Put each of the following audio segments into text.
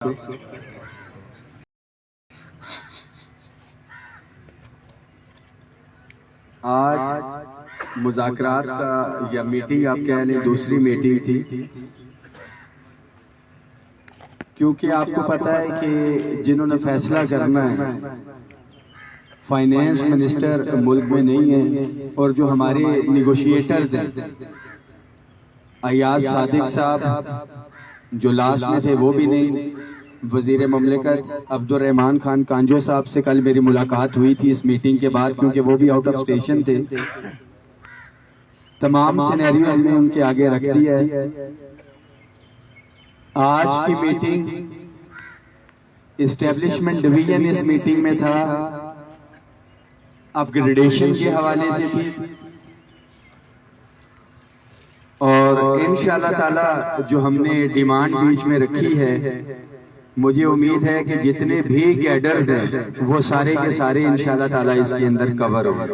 आज मुज़ाकरात का या मीटिंग आप कह लें, दूसरी मीटिंग थी, क्योंकि आपको पता है कि जिन्होंने फैसला करना है फाइनेंस मिनिस्टर मुल्क में नहीं है, और जो हमारे निगोशिएटर्स हैं अयाज सादिक साहब जो लास्ट में थे वो भी नहीं, वजीर ममलिकत अब्दुर्रहमान खान कांजो साहब से कल मेरी मुलाकात हुई थी इस मीटिंग के बाद, क्योंकि वो भी आउट ऑफ स्टेशन थे। तमाम सिनेरियो हमने उनके आगे रख दिया है। आज की मीटिंग इस्टेब्लिशमेंट डिवीजन इस मीटिंग में था, अपग्रेडेशन के हवाले से थी, और इंशाअल्लाह ताला जो हमने डिमांड बीच में रखी है, मुझे उम्मीद है कि जितने भी कैडर्स हैं वो सारे के सारे इंशाअल्लाह ताला इसके अंदर कवर हो।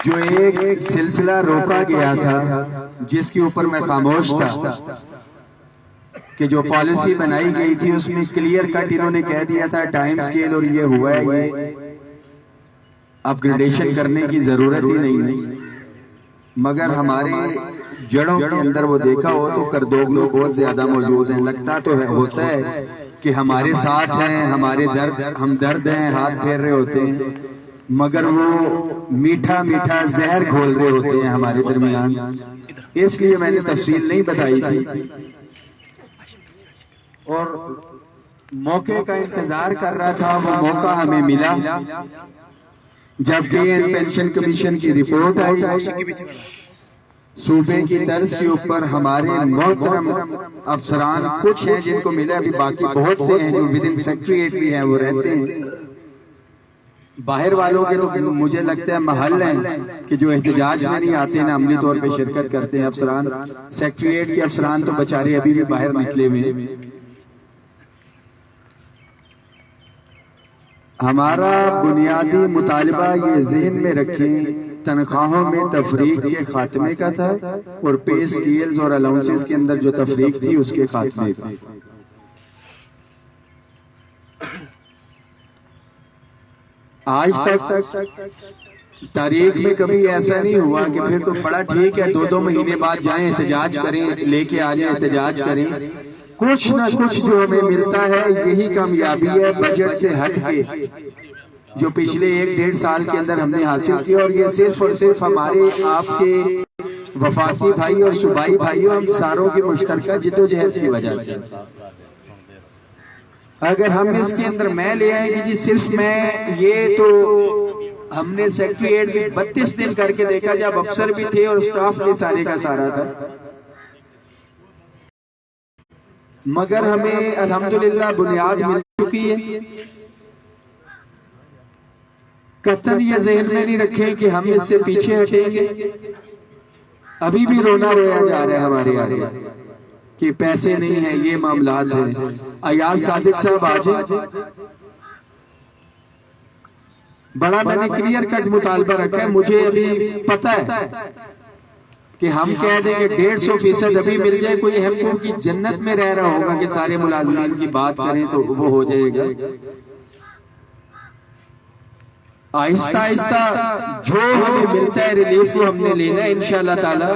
जो एक सिलसिला रोका गया था जिसके ऊपर मैं खामोश था कि जो पॉलिसी बनाई गई थी उसमें क्लियर कट इन्होंने कह दिया था टाइम स्केल, और ये हुआ है, ये अपग्रेडेशन करने की जरूरत ही नहीं है। मगर हमारे जड़ों के अंदर वो देखा हो तो करदोग लोग बहुत ज्यादा मौजूद हैं। लगता तो है, होता है कि हमारे साथ हैं, हमारे हम दर्द हैं, हाथ फेर रहे होते हैं, मगर वो मीठा मीठा जहर घोल रहे होते हैं हमारे दरमियान। इसलिए मैंने तफसील नहीं बताई थी और मौके का इंतजार कर रहा था। वो मौका हमें मिला जब पे एंड पेंशन कमीशन की रिपोर्ट आई। सूबे की तर्ज के ऊपर हमारे मोहतरम अफसरान कुछ हैं जिनको मिला, अभी बाकी बहुत से हैं जो विद इन सेक्रेटरीट भी हैं, वो रहते हैं। बाहर वालों के तो मुझे लगता है महल हैं कि जो एहतजाज में नहीं आते ना, अमली तौर पे शिरकत करते हैं। अफसरान सेक्रेटरीट के अफसरान तो बेचारे अभी भी बाहर निकले हुए हैं। हमारा बुनियादी मुतालबा ये जहन में रखें, तनख्वाहों में तफरीक के खात्मे का था और पे स्केल्स और अलाउंसेस के अंदर जो तफरीक थी उसके खात्मे का। आज तक तारीख में कभी ऐसा नहीं हुआ कि फिर तो बड़ा ठीक है, 2-2 महीने बाद जाएं एहतजाज करें, लेके आ जाएं एहतजाज करें। कुछ ना कुछ जो हमें मिलता है यही कामयाबी है बजट से हट के जो पिछले 1-1.5 साल के अंदर हमने हासिल किया। और ये सिर्फ और सिर्फ हमारे आपके वफाकी भाई और सूबाई भाइयों, हम सारों की मुश्तरका जिद्दोजहद की वजह से। अगर हम इसके अंदर मैं ले आए कि जी सिर्फ मैं, ये तो हमने सेक्रेटरीट भी 32 दिन करके देखा जब अफसर भी थे और स्टाफ भी सारे का सारा था, मगर हमें अल्हम्दुलिल्लाह बुनियाद मिल चुकी है। कतन ये जहन में नहीं रखें कि हम इससे पीछे हटेंगे। अभी भी रोना रोया जा रहा है हमारे आगे कि पैसे नहीं है, ये मामलात है। अयाज सादिक साहब आज बड़ा मैंने क्लियर कट मुतालबा रखा है। मुझे अभी पता है कि हम कह दें कि 150% अभी मिल जाए, कोई हमको की जन्नत में रह रहा होगा कि सारे मुलाजिमीन की बात करें तो वो हो जाएगा। आहिस्ता आहिस्ता जो हमें मिलता है रिलीफ वो हमने लेना है इंशाअल्लाह ताला,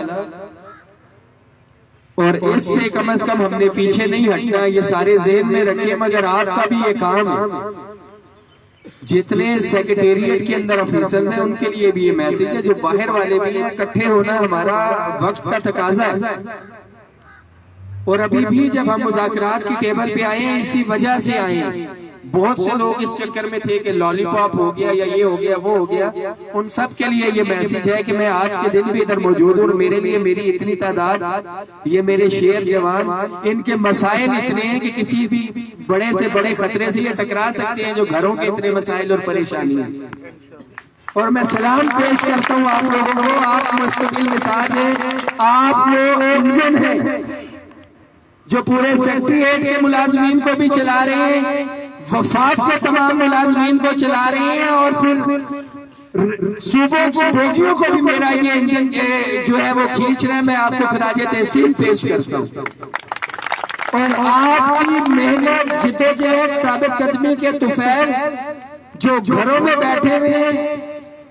और इससे कम से कम हमने पीछे नहीं हटना। ये सारे ज़हन में रखिए। मगर आपका भी ये काम है, जितने सेक्रेटेरिएट के अंदर ऑफिसर्स हैं उनके लिए भी ये मैसेज है, जो बाहर वाले भी हैं, इकट्ठे होना हमारा वक्त का तकाजा है। और अभी भी जब हम मुज़ाकरात की टेबल पे आए हैं इसी वजह से आए हैं। बहुत से लोग इस चक्कर में थे कि लॉलीपॉप हो गया या ये हो गया वो हो गया। उन सब के लिए ये मैसेज है कि मैं आज के दिन भी इधर मौजूद हूँ, और मेरे लिए मेरी इतनी तादाद, ये मेरे शेर जवान, इनके मसाइल इतने हैं कि किसी भी बड़े से बड़े खतरे से ये टकरा सकते हैं, जो घरों के इतने मसाइल और परेशानियां। और मैं सलाम पेश करता हूँ आप लोगों को। आप मुस्तकिल मिजाज है, आप लोग इंजन है जो पूरे सेक्रेटेरिएट के मुलाजमीन को भी चला रहे हैं, वफाक के तमाम मुलाजमीन को चला रहे हैं, और फिर सूबों की बोगियों को भी मेरा ये इंजन के जो है वो खींच रहे हैं। मैं आपको खराज तहसीन पेश करता हूँ। और आपकी मेहनत, जिद्दोजहद, साबित कदमी के तुफैल जो घरों में बैठे हुए हैं,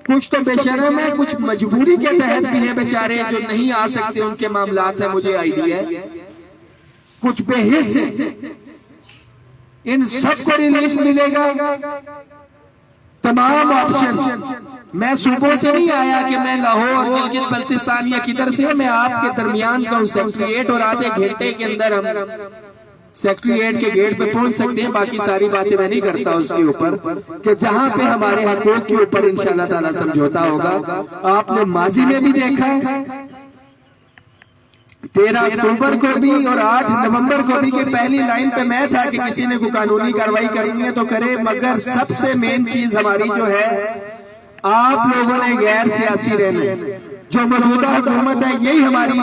कुछ तो बेशर्म है, कुछ मजबूरी के तहत भी है बेचारे जो नहीं आ सकते, उनके मामलात है, मुझे आइडिया है, कुछ बेहिस है, इन सबको रिलीफ मिलेगा। तमाम ऑप्शन, मैं सूबों से नहीं आया कि मैं लाहौर, गिलगित बल्तिस्तान या किधर से, मैं आपके दरमियान का हूं सेक्रेटरीट, और आधे घंटे के अंदर हम सेक्रेटरीट के गेट पे पहुंच सकते हैं। बाकी सारी बातें मैं नहीं करता उसके ऊपर, कि जहां पे हमारे हकूक के ऊपर इंशाल्लाह ताला समझौता होगा। आपने माजी में भी देखा है, 13 अक्टूबर को भी और 8 नवंबर को भी, कि पहली लाइन पे मैं था कि किसी ने कोई कानूनी कार्रवाई करनी है तो करे, मगर सबसे मेन चीज हमारी जो है, आप लोगों ने गैर सियासी रहना, जो मौजूदा हुकूमत है, यही हमारी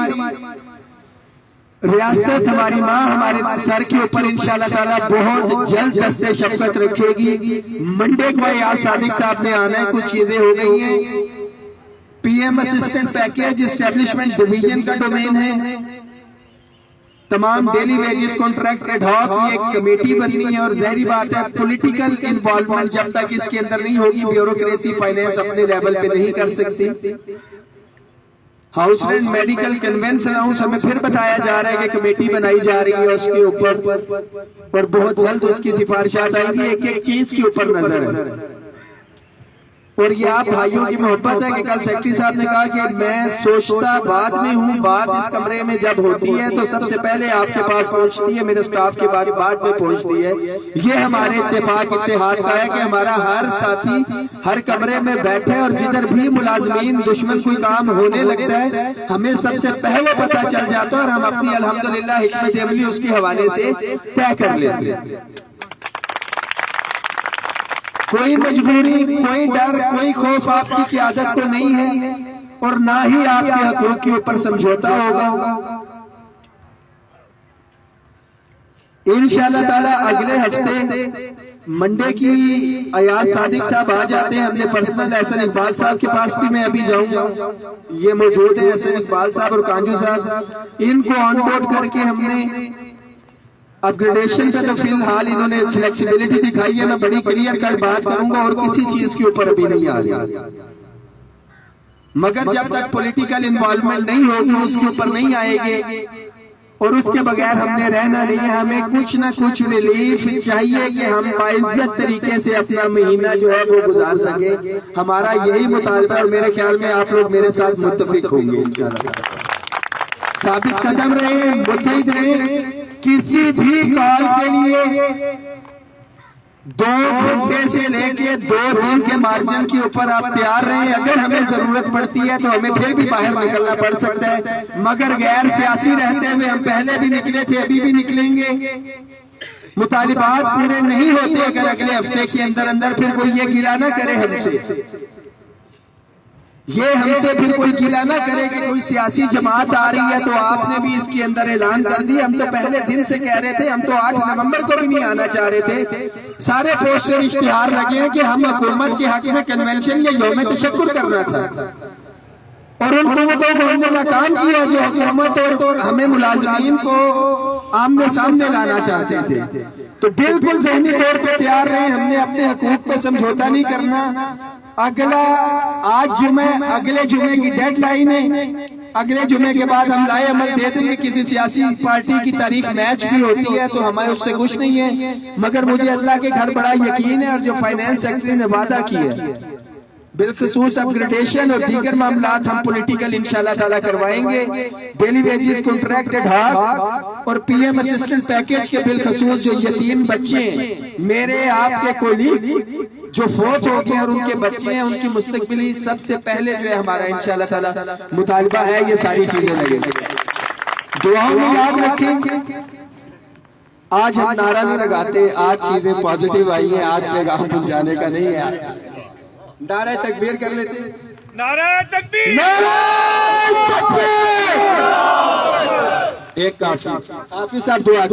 रियासत, हमारी माँ हमारे सर के ऊपर इंशाल्लाह ताला बहुत जल्द दस्ते शफकत रखेगी। मंडे को आज सादिक साहब ने आना है, कुछ चीजें हो गई हैं, PM assistant package establishment division का डोमेन है, तमाम daily wages contract ad hoc की एक कमेटी बननी है, और जहरी बात है पॉलिटिकल इन्वॉल्वमेंट जब तक इसके अंदर नहीं होगी, ब्यूरोक्रेसी फाइनेंस अपने लेवल पे नहीं कर सकती। House rent medical convince allowance हमें फिर बताया जा रहा है कि कमेटी बनाई जा रही है उसके ऊपर, और बहुत जल्द उसकी सिफारिशात आएगी। एक एक चीज के ऊपर नजर है, और ये आप भाइयों की मोहब्बत है कि कल सेक्रेटरी साहब ने कहा कि मैं सोचता बाद में हूँ, बात इस कमरे में जब होती है तो सबसे पहले आपके पास पहुंचती है, मेरे स्टाफ के बाद में पहुंचती है। ये हमारे इत्तेहाद का है कि हमारा हर साथी हर कमरे में बैठे, और जिधर भी मुलाजमीन दुश्मन कोई काम होने लगता है हमें सबसे पहले पता चल जाता है, और हम अपनी अल्हम्दुलिल्लाह हिकमत अमली उसके हवाले से तय कर लेते हैं। कोई मजबूरी, कोई डर, कोई खौफ आपकी क़यादत को नहीं है, और ना ही आपके हकूक़ के ऊपर समझौता होगा। इंशाअल्लाह ताला अगले हफ्ते मंडे की अयाज सादिक साहब आ जाते हैं, हमने पर्सनल एहसन इकबाल साहब के पास भी मैं अभी जाऊंगा, ये मौजूद है एहसन इकबाल साहब और कांजू साहब, इनको ऑन बोर्ड करके हमने अपग्रेडेशन का तो फिलहाल इन्होंने फ्लेक्सिबिलिटी दिखाई है, मैं बड़ी क्लियर कट बात करूंगा, और किसी चीज के ऊपर अभी नहीं आ रही, मगर जब तक पॉलिटिकल इन्वॉल्वमेंट नहीं होगी उसके ऊपर नहीं आएंगे, और उसके बगैर हमने रहना नहीं है। हमें कुछ ना कुछ रिलीफ चाहिए कि हम बाइज्जत तरीके से अपना महीना जो है वो गुजार सके। हमारा यही मुतालबा, और मेरे ख्याल में आप लोग मेरे साथ मुत्तफिक होंगे इंशाअल्लाह। साबित कदम रहे, मुतहिद रहे, किसी भी कॉल के लिए 2 घंटे से लेके 2 दिन के मार्जिन के ऊपर आप तैयार रहे। अगर हमें जरूरत पड़ती है तो हमें फिर भी बाहर निकलना पड़ सकता है, मगर गैर सियासी रहते हुए हम पहले भी निकले थे, अभी भी निकलेंगे। मुतालिबात पूरे नहीं होते अगर अगले हफ्ते के अंदर अंदर, फिर कोई ये गिला ना करे हमसे, ये हमसे फिर कोई गिला ना करे कि कोई सियासी जमात आ रही है तो आपने भी इसके अंदर ऐलान कर दिया। हम तो पहले दिन से कह रहे थे, हम तो 8 नवंबर को भी नहीं आना चाह रहे थे। सारे पोस्टर इश्तिहार लगे हैं कि हम हुकूमत के हक में कन्वेंशन या यौम तशक्कुर करना था, और उन हुकूमतों को हमने नाकाम किया जो हुकूमत और हमें मुलाजमीन को आमने सामने लाना चाहते थे। तो बिल्कुल ज़हनी तौर पे तैयार रहे, हमने अपने हकूक पे समझौता नहीं करना। अगला आज जुमे, अगले जुमे की डेडलाइन है, अगले जुमे के बाद हम लाए अमल दे देंगे। किसी सियासी पार्टी की तारीख मैच भी होती है तो हमें उससे कुछ नहीं है, मगर मुझे अल्लाह के घर बड़ा यकीन है, और जो फाइनेंस सेक्रेटरी ने वादा किया है बिलखसूस अपग्रेडेशन और दीगर मामलात हम पॉलिटिकल इंशाल्लाह ताला करवाएंगे। Daily wages contract ad hoc और पीएम असिस्टेंट पैकेज के बिलखसूस जो यतीम बच्चे मेरे आपके कोलीग जो फोत हो गए और उनके बच्चे हैं, उनकी मुस्तकबिली सबसे पहले जो है हमारा इंशाल्लाह ताला मुतालबा है ये सारी चीजें लगेंगी। दुआओं में याद रखें, आज हम नारा नहीं लगाते, आज चीजें पॉजिटिव आई है, आज पैगाम पहुंचाने का नहीं है। नारे तकबीर कर लेते, नारे तकबीर, नारे तकबीर। एक काफी साहब दुआ